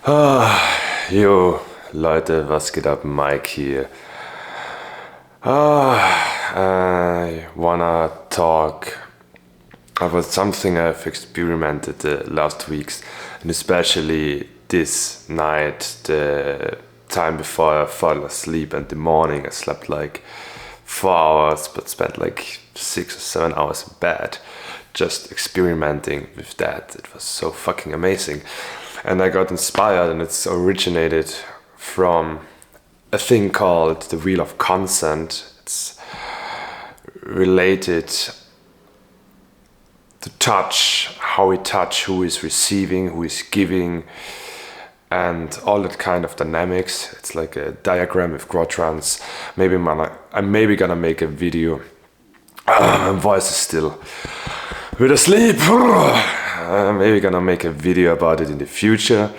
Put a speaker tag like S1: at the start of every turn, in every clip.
S1: Jo, Leute, was geht ab? Mike hier. I wanna talk about something I've experimented the last weeks, and especially this night, the time before I fall asleep, and the morning I slept like 4 hours, but spent like 6 or 7 hours in bed, just experimenting with that. It was so fucking amazing, and I got inspired, and it's originated from a thing called the Wheel of Consent. It's related to touch, how we touch, who is receiving, who is giving, and all that kind of dynamics. It's like a diagram with quadrants. I'm maybe gonna make a video. My voice is still with a sleep. I'm maybe gonna make a video about it in the future.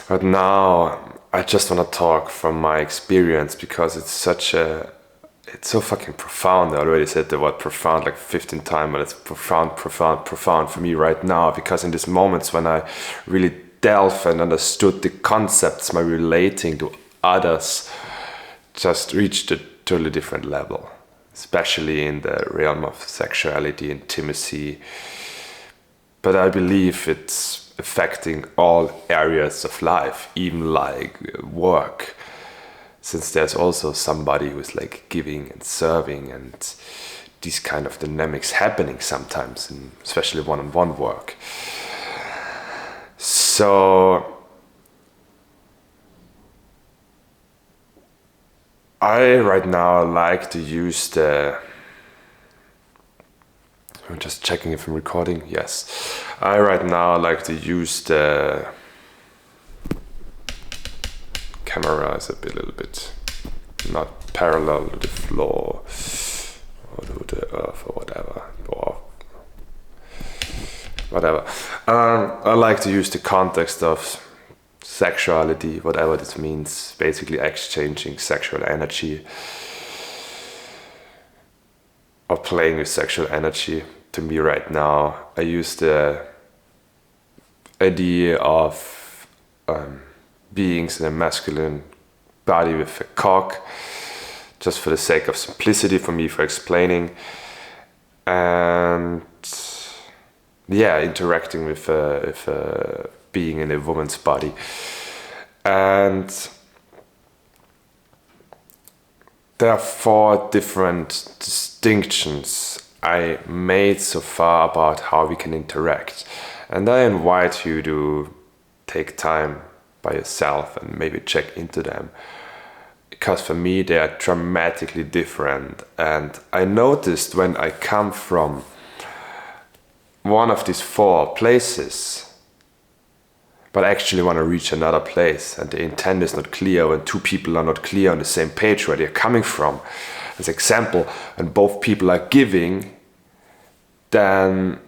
S1: But now I just wanna talk from my experience because it's so fucking profound. I already said the word profound like 15 times, but it's profound for me right now, because in these moments when I really delve and understood the concepts, my relating to others just reached a totally different level, especially in the realm of sexuality, intimacy. But I believe it's affecting all areas of life, even like work, since there's also somebody who's like giving and serving, and these kind of dynamics happening sometimes, in especially one-on-one work. So I right now like to use I'm just checking if I'm recording. Yes. I right now like to use the camera as a little bit not parallel to the floor or to the earth or whatever. I like to use the context of sexuality, whatever this means, basically exchanging sexual energy or playing with sexual energy. To me right now, I use the idea of beings in a masculine body with a cock, just for the sake of simplicity for me, for explaining, and yeah, interacting with a being in a woman's body. And there are 4 different distinctions I made so far about how we can interact, and I invite you to take time by yourself and maybe check into them, because for me they are dramatically different. And I noticed when I come from one of these 4 places, but actually want to reach another place, and the intent is not clear, when 2 people are not clear on the same page where they're coming from. As example, when both people are giving, then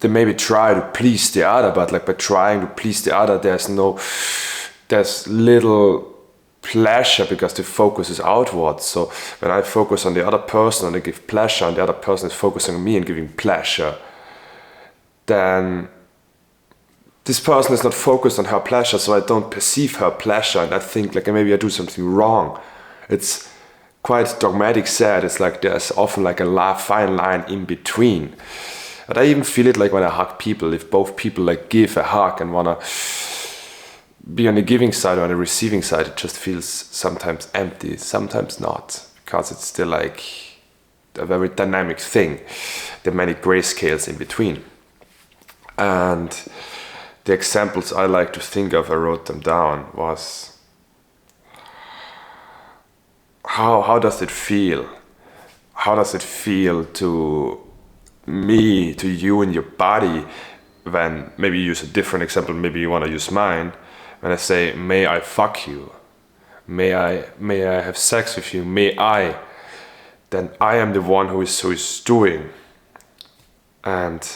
S1: they maybe try to please the other, but like by trying to please the other, there's little pleasure, because the focus is outwards. So when I focus on the other person and I give pleasure, and the other person is focusing on me and giving pleasure, then this person is not focused on her pleasure, so I don't perceive her pleasure, and I think like maybe I do something wrong. It's quite dogmatic said. It's like there's often like a fine line in between. And I even feel it like when I hug people. If both people like give a hug and wanna be on the giving side or on the receiving side, it just feels sometimes empty, sometimes not, because it's still like a very dynamic thing. There are many grayscales in between. And the examples I like to think of, I wrote them down, was how does it feel? How does it feel to me, to you in your body, when maybe you use a different example, maybe you want to use mine, when I say, may I fuck you? May I have sex with you? May I? Then I am the one who is doing. And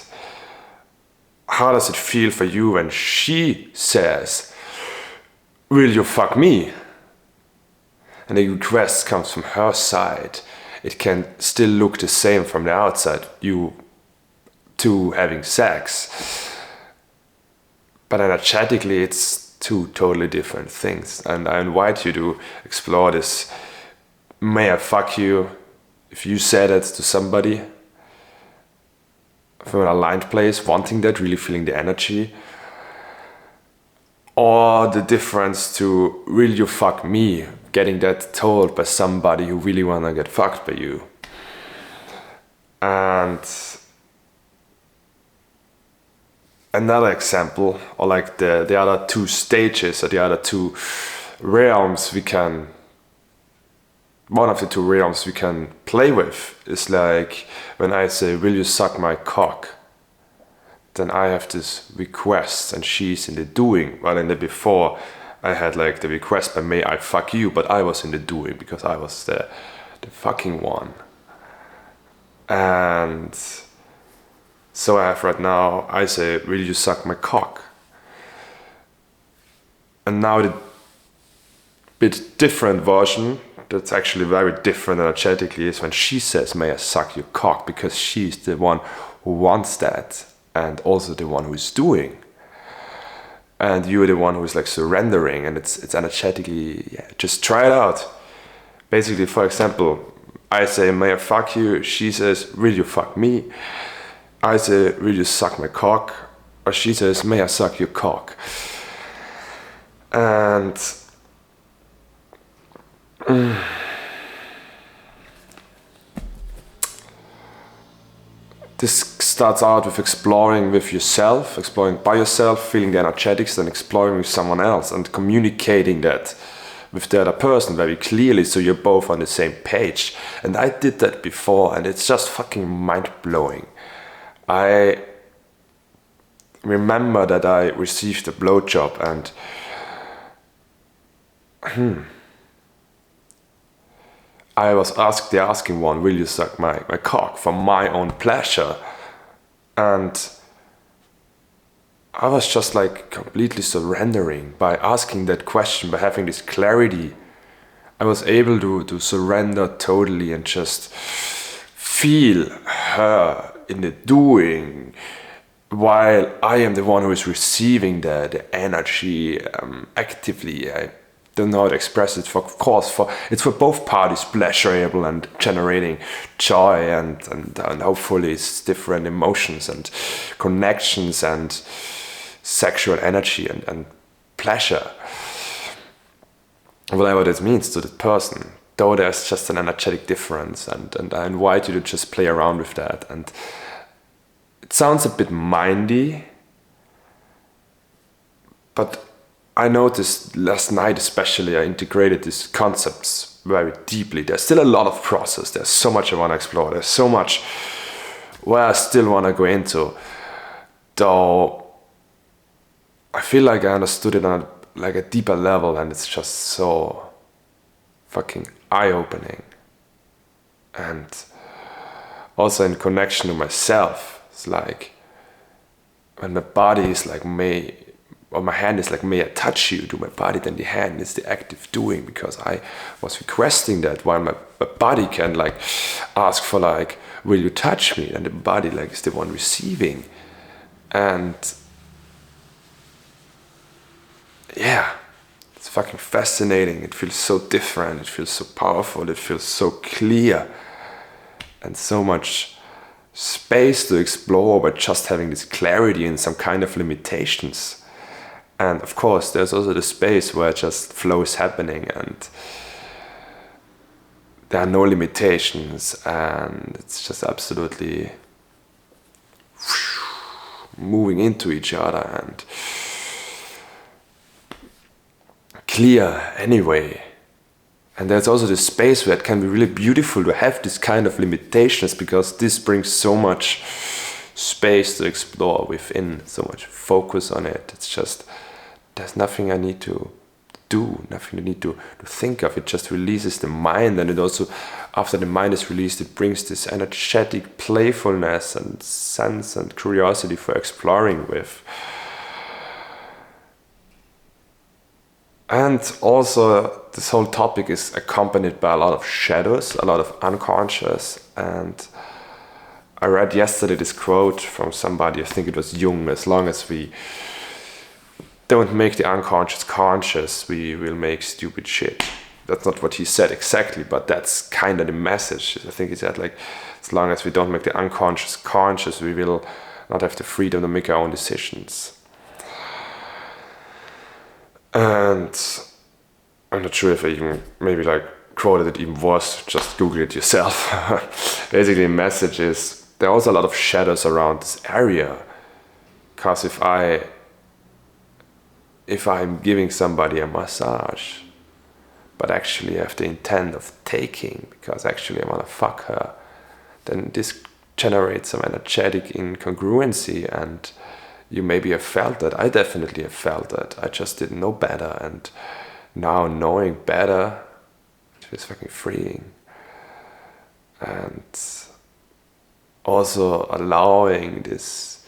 S1: how does it feel for you when she says, will you fuck me? And the request comes from her side. It can still look the same from the outside, you two having sex. But energetically, it's two totally different things. And I invite you to explore this. May I fuck you? If you said it to somebody from an aligned place, wanting that, really feeling the energy, or the difference to will you fuck me, getting that told by somebody who really wanna get fucked by you. And another example, or like the other two stages or the other two realms one of the two realms we can play with is like when I say, will you suck my cock? Then I have this request and she's in the doing. While in the before, I had like the request by may I fuck you, but I was in the doing because I was the fucking one. And so I have right now, I say, will you suck my cock? And now the bit different version, that's actually very different energetically, is when she says, may I suck your cock? Because she's the one who wants that and also the one who is doing. And you're the one who is like surrendering, and it's energetically, yeah, just try it out. Basically, for example, I say, may I fuck you? She says, will you fuck me? I say, will you suck my cock? Or she says, may I suck your cock? And this starts out with exploring with yourself, exploring by yourself, feeling the energetics, then exploring with someone else and communicating that with the other person very clearly so you're both on the same page. And I did that before and it's just fucking mind-blowing. I remember that I received a blowjob and I was asking one, will you suck my cock for my own pleasure? And I was just like completely surrendering by asking that question, by having this clarity. I was able to surrender totally and just feel her in the doing, while I am the one who is receiving the energy actively. I don't know how to express it. Of course, it's for both parties pleasurable and generating joy and hopefully it's different emotions and connections and sexual energy and pleasure. Whatever that means to the person. Though there's just an energetic difference and I invite you to just play around with that. And it sounds a bit mindy, but I noticed last night especially I integrated these concepts very deeply. There's still a lot of process. There's so much I want to explore. There's so much where I still want to go into. Though I feel like I understood it on a deeper level and it's just so fucking eye-opening. And also in connection to myself. It's like when my body is like or my hand is like, may I touch you to my body, then the hand is the active doing because I was requesting that, while my body can like ask for like, will you touch me? And the body like is the one receiving. And yeah, it's fucking fascinating. It feels so different. It feels so powerful. It feels so clear. And so much space to explore by just having this clarity and some kind of limitations. And of course, there's also the space where just flow is happening and there are no limitations and it's just absolutely moving into each other and clear anyway. And there's also the space where it can be really beautiful to have this kind of limitations because this brings so much space to explore within, so much focus on it. It's just, there's nothing I need to do, nothing I need to think of. It just releases the mind, and it also, after the mind is released, it brings this energetic playfulness and sense and curiosity for exploring with. And also, this whole topic is accompanied by a lot of shadows, a lot of unconscious. And I read yesterday this quote from somebody, I think it was Jung, as long as we don't make the unconscious conscious, we will make stupid shit. That's not what he said exactly, but that's kind of the message. I think he said, like, as long as we don't make the unconscious conscious, we will not have the freedom to make our own decisions. And I'm not sure if I even maybe like quoted it even worse, just Google it yourself. Basically, the message is there are also a lot of shadows around this area. Because if I'm giving somebody a massage, but actually I have the intent of taking, because actually I want to fuck her, then this generates some energetic incongruency, and you maybe have felt that. I definitely have felt that. I just didn't know better, and now knowing better, it feels fucking freeing. And also allowing these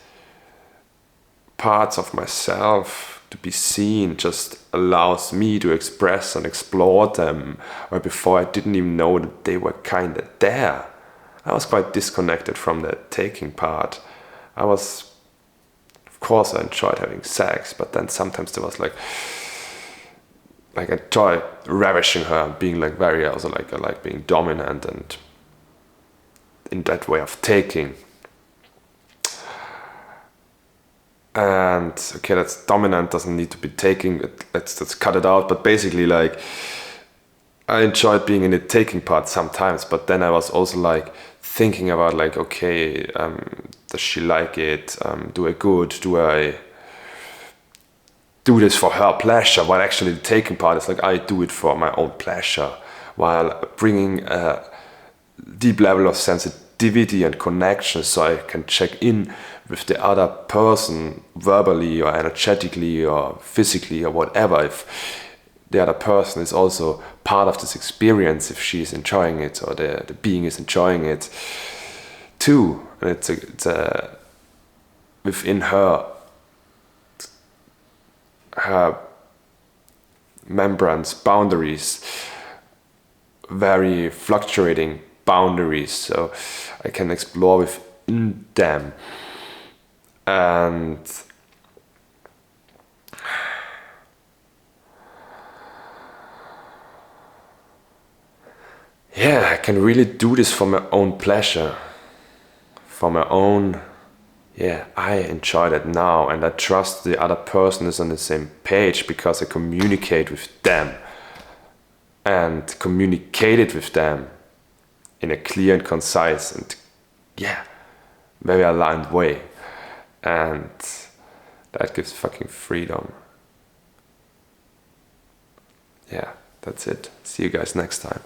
S1: parts of myself to be seen just allows me to express and explore them, where before I didn't even know that they were kind of there. I was quite disconnected from the taking part. Of course I enjoyed having sex, but then sometimes there was like I enjoy ravishing her and being like very, also like I like being dominant and in that way of taking. And okay, that's dominant, doesn't need to be taking. Let's cut it out. But basically, like, I enjoyed being in the taking part sometimes, but then I was also like thinking about like, okay, does she like it? Do I do this for her pleasure? While actually the taking part is like, I do it for my own pleasure, while bringing a deep level of sensitivity and connection, so I can check in with the other person verbally or energetically or physically or whatever, if the other person is also part of this experience, if she is enjoying it or the being is enjoying it too. And it's within her membranes, boundaries, very fluctuating boundaries, so I can explore within them. And yeah, I can really do this for my own pleasure, for my own, I enjoy that now, and I trust the other person is on the same page because I communicate with them and communicated with them in a clear and concise and very aligned way. And that gives fucking freedom. Yeah, that's it. See you guys next time.